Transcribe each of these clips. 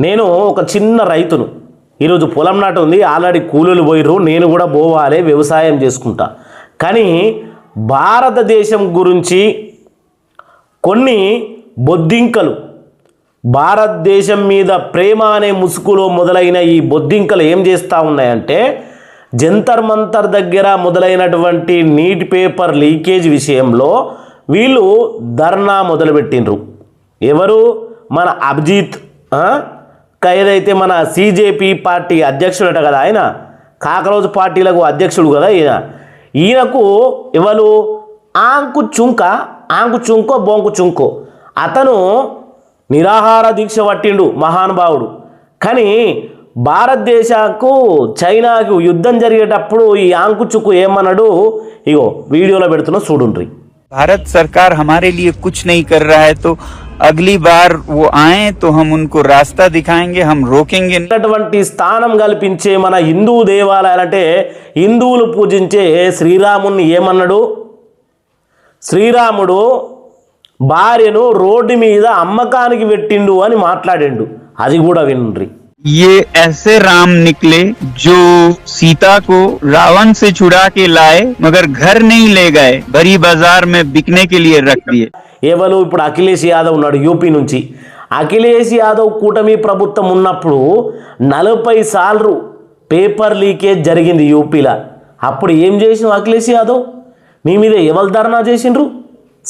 నేను ఒక చిన్న రైతును. ఈరోజు పొలం నాటు ఉంది, ఆల్రెడీ కూలీలు పోయిర్రు, నేను కూడా పోవాలి, వ్యవసాయం చేసుకుంటా. కానీ భారతదేశం గురించి కొన్ని బొద్దింకలు, భారతదేశం మీద ప్రేమ అనే ముసుగులో మొదలైన ఈ బొద్దింకలు ఏం చేస్తూ ఉన్నాయంటే, జంతర్ మంతర్ దగ్గర మొదలైనటువంటి నీట్ పేపర్ లీకేజ్ విషయంలో వీళ్ళు ధర్నా మొదలుపెట్టిండ్రు. ఎవరు? మన అభిజిత్, ఏదైతే మన సిజేపీ పార్టీ అధ్యక్షుడట కదా, ఆయన కాకరోజు పార్టీలకు అధ్యక్షుడు కదా ఈయనకు ఎవరు? ఆంకు చుంకో బొంకు చుంకో అతను నిరాహార దీక్ష పట్టిండు, మహానుభావుడు. కానీ భారతదేశకు చైనాకు యుద్ధం జరిగేటప్పుడు ఈ ఆంకు చుక్కు ఏమన్నాడు? ఇగో వీడియోలో పెడుతున్నా చూడుండ్రి. भारत सरकार हमारे लिए कुछ नहीं कर रहा है, तो अगली बार वो आए तो हम उनको रास्ता दिखाएंगे, हम रोकेंगे. అటువంటి స్థానం కల్పించే మన హిందూ దేవాలయాలంటే హిందువులు పూజించే శ్రీరాముని ఏమన్నాడు? శ్రీరాముడు భార్యను రోడ్డు మీద అమ్మకానికి పెట్టిండు అని మాట్లాడిండు. అది కూడా వినండి. ये ऐसे राम निकले जो सीता को रावण से छुड़ा के लाए मगर घर नहीं ले गए, बड़ी बाजार में बिकने के लिए रख दिए. ఎవరు? ఇప్పుడు అఖిలేష్ యాదవ్ ఉన్నాడు యూపీ నుంచి. అఖిలేష్ యాదవ్ కూటమి ప్రభుత్వం ఉన్నప్పుడు 40 సార్లు పేపర్ లీకేజ్ జరిగింది యూపీలో. అప్పుడు ఏం చేసిన అఖిలేష్ యాదవ్? మీ మీద ఎవరు ధర్నా చేసిండ్రు?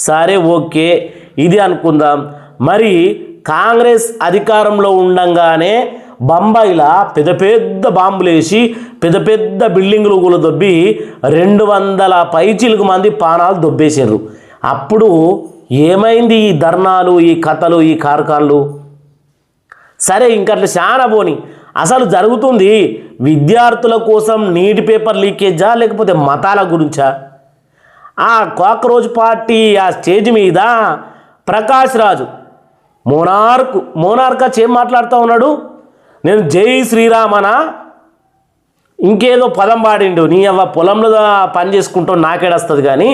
సరే, ఓకే, ఇది అనుకుందాం. మరి కాంగ్రెస్ అధికారంలో ఉండంగానే బొంబాయిలో పెద్ద పెద్ద బాంబులు వేసి పెద్ద పెద్ద బిల్డింగులు కూడా దొబ్బి 200 పైచిలకు మంది పానాలు దొబ్బేసారు. అప్పుడు ఏమైంది ఈ ధర్నాలు, ఈ కథలు, ఈ కార్ఖాన్లు? సరే, ఇంకట్లా చాలా పోని. అసలు జరుగుతుంది విద్యార్థుల కోసం నీటి పేపర్ లీకేజా లేకపోతే మతాల గురించా? ఆ కాక్రోచ్ పార్టీ ఆ స్టేజ్ మీద ప్రకాష్ రాజు మోనార్కా ఏం మాట్లాడుతూ ఉన్నాడు? నేను జై శ్రీరామనా ఇంకేదో పదం వాడిండు. నీ అవ్వ పొలంలో పని చేసుకుంటావు నాకేడొస్తుంది కానీ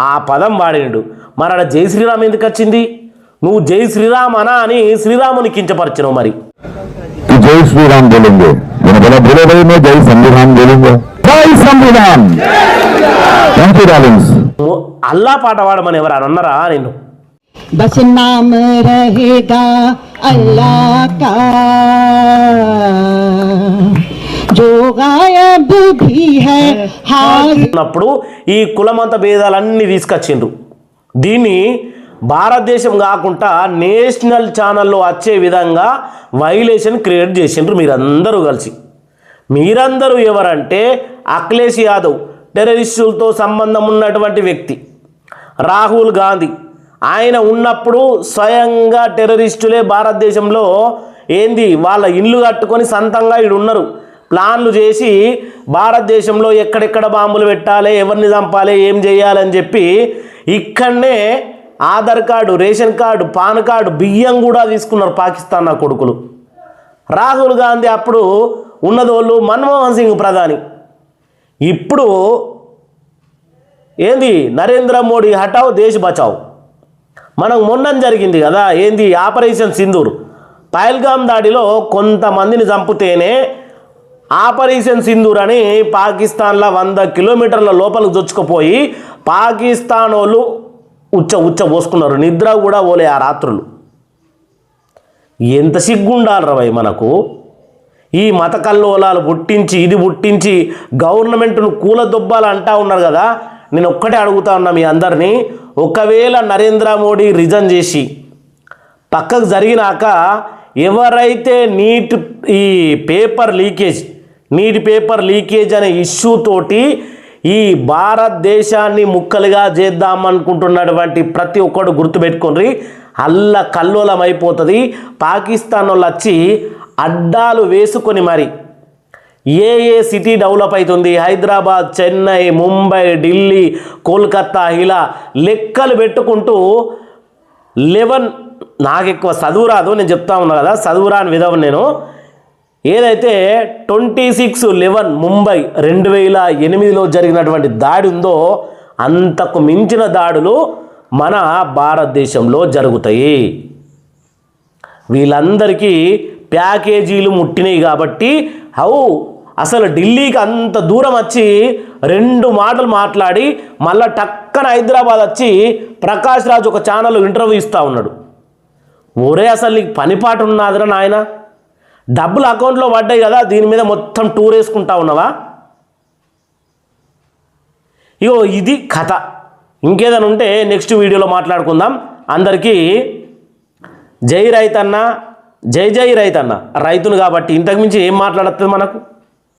ఆ పదం వాడిండు. మరి అక్కడ జై శ్రీరామ్ ఎందుకు వచ్చింది? నువ్వు జై శ్రీరామనా అని శ్రీరాముని కించపరిచినావు. మరి జై శ్రీరామ్ బోలేంగే, జై సంవిధాన్ బోలేంగే, జై సంవిధాన్. అల్లా పాట పాడమని ఎవరు అన్నారా? నేను बस नाम रहेगा अल्लाह का जो गायब भी है అన్నప్పుడు ఈ కులమంత భేదాలన్నీ తీసుకొచ్చిండ్రు. దీన్ని భారతదేశం కాకుండా నేషనల్ ఛానల్లో వచ్చే విధంగా వైలేషన్ క్రియేట్ చేసిండ్రు మీరందరూ కలిసి. మీరందరూ ఎవరంటే అఖిలేష్ యాదవ్, టెర్రరిస్టులతో సంబంధం ఉన్నటువంటి వ్యక్తి. రాహుల్ గాంధీ ఆయన ఉన్నప్పుడు స్వయంగా టెర్రరిస్టులే భారతదేశంలో వాళ్ళ ఇల్లు కట్టుకొని సొంతంగా ఈడు ఉన్నారు. ప్లాన్లు చేసి భారతదేశంలో ఎక్కడెక్కడ బాంబులు పెట్టాలి, ఎవరిని చంపాలి, ఏం చేయాలని చెప్పి ఇక్కడనే Aadhaar card, ration card, pan card, బియ్యం కూడా తీసుకున్నారు పాకిస్తాన్ నా కొడుకులు. రాహుల్ గాంధీ అప్పుడు ఉన్నదోళ్ళు మన్మోహన్ సింగ్ ప్రధాని. ఇప్పుడు నరేంద్ర మోడీ హటావ్ దేశ్ బచావ్. మనకు మొన్న జరిగింది కదా ఆపరేషన్ సింధూర్. పహల్గామ్ దాడిలో కొంతమందిని చంపితేనే ఆపరేషన్ సింధూర్ అని పాకిస్తాన్లో 100 కిలోమీటర్ల లోపలికి చొచ్చుకుపోయి పాకిస్తాన్ వాళ్ళు ఉచ్చ పోసుకున్నారు. నిద్ర కూడా పోలే ఆ రాత్రులు. ఎంత సిగ్గుండాలి రవై మనకు. ఈ మత కల్లోలాలు పుట్టించి ఇది పుట్టించి గవర్నమెంట్ను కూలదొబ్బాలంటా ఉన్నారు కదా. నేను ఒక్కటే అడుగుతా ఉన్నా మీ అందరినీ, ఒకవేళ నరేంద్ర మోడీ రిజైన్ చేసి పక్కకు జరిగినాక ఎవరైతే ఈ నీటి పేపర్ లీకేజ్ అనే ఇష్యూ తోటి ఈ భారతదేశాన్ని ముక్కలుగా చేద్దామనుకుంటున్నటువంటి ప్రతి ఒక్కడు గుర్తుపెట్టుకోండి, కల్లోలం అయిపోతుంది. పాకిస్తాన్ వాళ్ళు వచ్చి అడ్డాలు వేసుకొని మరి ఏ సిటీ డెవలప్ అవుతుంది, హైదరాబాద్, చెన్నై, ముంబై, ఢిల్లీ, కోల్కతా, ఇలా లెక్కలు పెట్టుకుంటూ 11 నాకు ఎక్కువ చదువు రాదు, నేను చెప్తా ఉన్నా కదా, చదువు రాని విధవ నేను. ఏదైతే 26/11 ముంబై 2008లో జరిగినటువంటి దాడి ఉందో అంతకు మించిన దాడులు మన భారతదేశంలో జరుగుతాయి. వీళ్ళందరికీ ప్యాకేజీలు ముట్టినాయి కాబట్టి అసలు ఢిల్లీకి అంత దూరం వచ్చి 2 మాటలు మాట్లాడి మళ్ళా టక్కన హైదరాబాద్ వచ్చి ప్రకాష్ రాజ్ ఒక ఛానల్ ఇంటర్వ్యూ ఇస్తూ ఉన్నాడు. ఒరే అసలు నీకు పనిపాటు ఉన్నదిరా నాయన, డబ్బులు అకౌంట్లో పడ్డాయి కదా, దీని మీద మొత్తం టూర్ వేసుకుంటా ఉన్నావా? ఇగో ఇది కథ. ఇంకేదైనా ఉంటే నెక్స్ట్ వీడియోలో మాట్లాడుకుందాం. అందరికీ జై రైతన్న, జై జై రైతన్న. రైతును కాబట్టి ఇంతకుమించి ఏం మాట్లాడుతుంది మనకు?